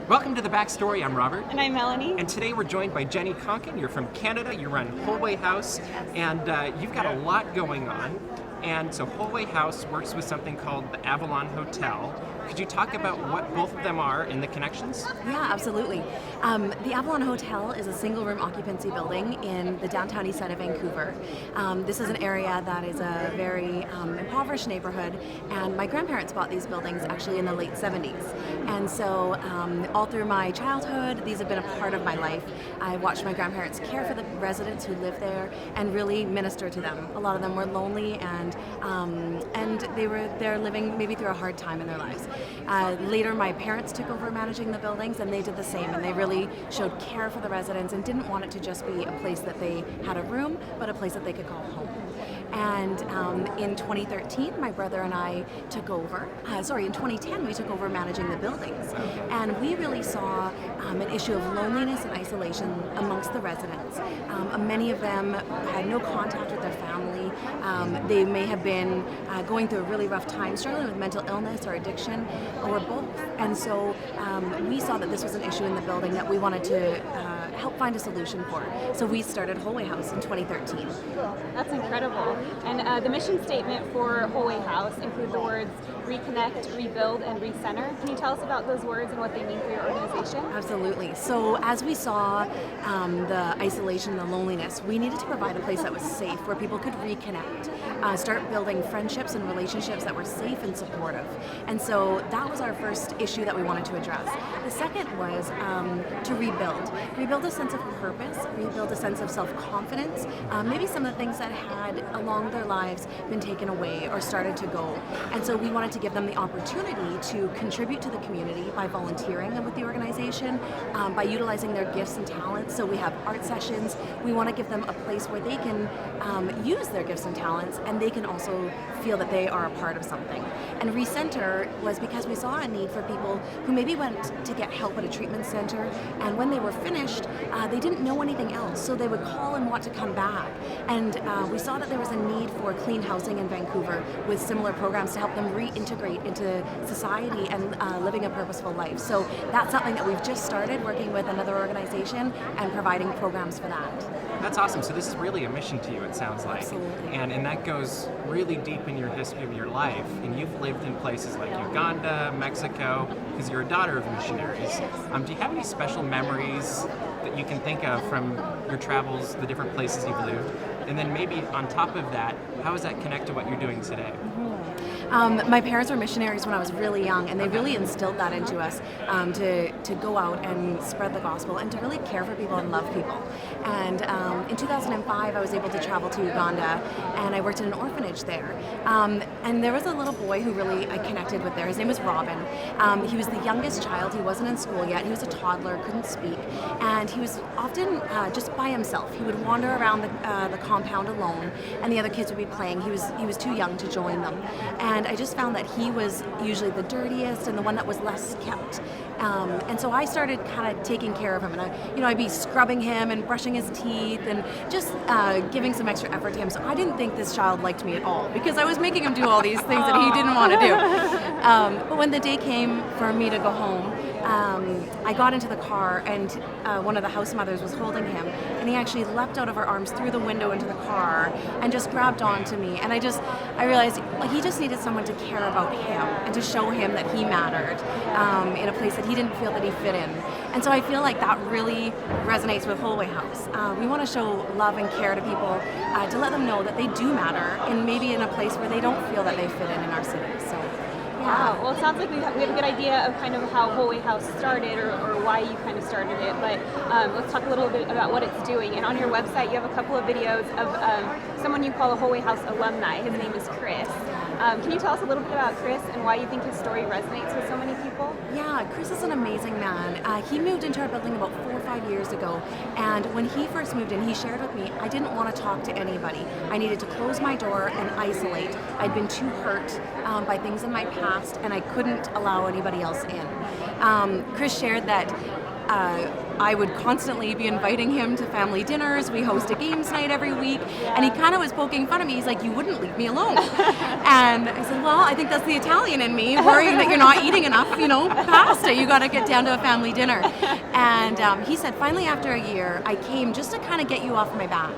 Welcome to The Backstory. I'm Robert. And I'm Melanie. And today we're joined by Jenny Konkin. You're from Canada. You run Holway House, and you've got a lot going on. And so Holway House works with something called the Avalon Hotel. Could you talk about what both of them are and the connections? Yeah, absolutely. The Avalon Hotel is a single-room occupancy building in the downtown east side of Vancouver. This is an area that is a very impoverished neighborhood, and my grandparents bought these buildings actually in the late 70s. And so all through my childhood, these have been a part of my life. I watched my grandparents care for the residents who live there and really minister to them. A lot of them were lonely and they're living maybe through a hard time in their lives. Later, my parents took over managing the buildings, and they did the same, and they really showed care for the residents and didn't want it to just be a place that they had a room, but a place that they could call home. And in 2013, my brother and I took over. In 2010, we took over managing the buildings. And we really saw an issue of loneliness and isolation amongst the residents. Many of them had no contact with their family. They may have been going through a really rough time, struggling with mental illness or addiction, or both. And so we saw that this was an issue in the building that we wanted to help find a solution for. So we started Holway House in 2013. That's incredible. And the mission statement for Holway House include the words reconnect, rebuild, and recenter. Can you tell us about those words and what they mean for your organization? Absolutely. So as we saw the isolation, the loneliness, we needed to provide a place that was safe where people could reconnect, start building friendships and relationships that were safe and supportive. And so that was our first issue that we wanted to address. The second was to rebuild a sense of purpose, rebuild a sense of self-confidence, maybe some of the things that had along their lives been taken away or started to go. And so we wanted to give them the opportunity to contribute to the community by volunteering with the organization, by utilizing their gifts and talents. So we have art sessions. We want to give them a place where they can use their gifts and talents, and they can also feel that they are a part of something. And recenter was because we saw a need for people who maybe went to get help at a treatment center, and when they were finished, they didn't know anything else, so they would call and want to come back. And we saw that there was a need for clean housing in Vancouver with similar programs to help them reintegrate into society and living a purposeful life. So that's something that we've just started working with another organization and providing programs for that. That's awesome. So this is really a mission to you, it sounds like. Absolutely. And that goes really deep in your history of your life. And you've lived in places like Uganda, Mexico, because you're a daughter of missionaries. Do you have any special memories that you can think of from your travels, the different places you've lived? And then maybe on top of that, how does that connect to what you're doing today? My parents were missionaries when I was really young, and they really instilled that into us, to go out and spread the gospel and to really care for people and love people. And in 2005, I was able to travel to Uganda, and I worked in an orphanage there. And there was a little boy who really I connected with there. His name was Robin. He was the youngest child. He wasn't in school yet. He was a toddler, couldn't speak, and he was often just by himself. He would wander around the compound alone, and the other kids would be playing. He was too young to join them. And I just found that he was usually the dirtiest and the one that was less kept. And so I started kind of taking care of him, and I'd be scrubbing him and brushing his teeth and just giving some extra effort to him. So I didn't think this child liked me at all because I was making him do all these things that he didn't want to do. But when the day came for me to go home, I got into the car, and one of the house mothers was holding him, and he actually leapt out of her arms through the window into the car and just grabbed onto me. And I realized he just needed someone to care about him and to show him that he mattered in a place that he didn't feel that he fit in. And so I feel like that really resonates with Holway House. We want to show love and care to people, to let them know that they do matter, and maybe in a place where they don't feel that they fit in our city. So. Wow. Well, it sounds like we have a good idea of kind of how Holway House started or why you kind of started it. But let's talk a little bit about what it's doing. And on your website, you have a couple of videos of someone you call a Holway House alumni. His name is Chris. Can you tell us a little bit about Chris and why you think his story resonates with so many people? Yeah, Chris is an amazing man. He moved into our building about 4 or 5 years ago, and when he first moved in, he shared with me, I didn't want to talk to anybody. I needed to close my door and isolate. I'd been too hurt by things in my past, and I couldn't allow anybody else in. Chris shared that I would constantly be inviting him to family dinners. We host a games night every week, and he kind of was poking fun at me. He's like, "You wouldn't leave me alone." And I said, "Well, I think that's the Italian in me, worrying that you're not eating enough, pasta. You got to get down to a family dinner." And he said, finally, after a year, I came just to kind of get you off my back.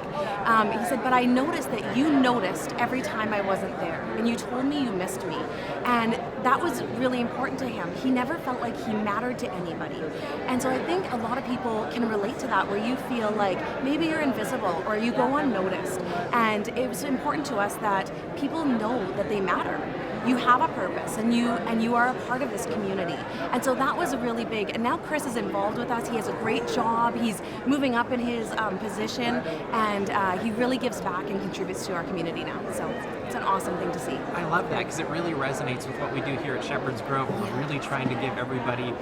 He said, "But I noticed that you noticed every time I wasn't there, and you told me you missed me." And that was really important to him. He never felt like he mattered to anybody. And so I think a lot of people can relate to that, where you feel like maybe you're invisible or you go unnoticed. And it was important to us that people know that they matter. You have a purpose, and you are a part of this community. And so that was really big. And now Chris is involved with us. He has a great job. He's moving up in his position, and he really gives back and contributes to our community now. So it's an awesome thing to see. I love that, because it really resonates with what we do here at Shepherd's Grove. We're really trying to give everybody,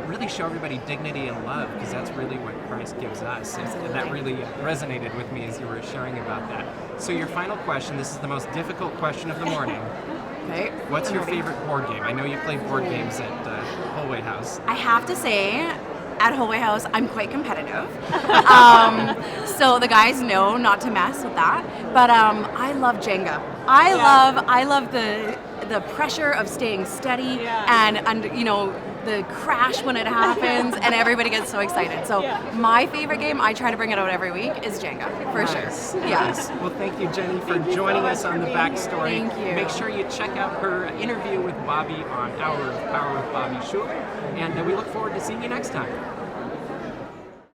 really show everybody dignity and love, because that's really what Christ gives us. And that really resonated with me as you were sharing about that. So your final question, this is the most difficult question of the morning. Okay. What's your favorite board game? I know you play board games at Holway House. I have to say, at Holway House, I'm quite competitive. So the guys know not to mess with that. But I love Jenga. I love the pressure of staying steady and the crash when it happens, and everybody gets so excited. So my favorite game, I try to bring it out every week, is Jenga, for sure. Yes. Well, thank you, Jenny, for joining us on The Backstory. Thank you. Make sure you check out her interview with Bobby on Hour of Power with Bobby Schuller, and we look forward to seeing you next time.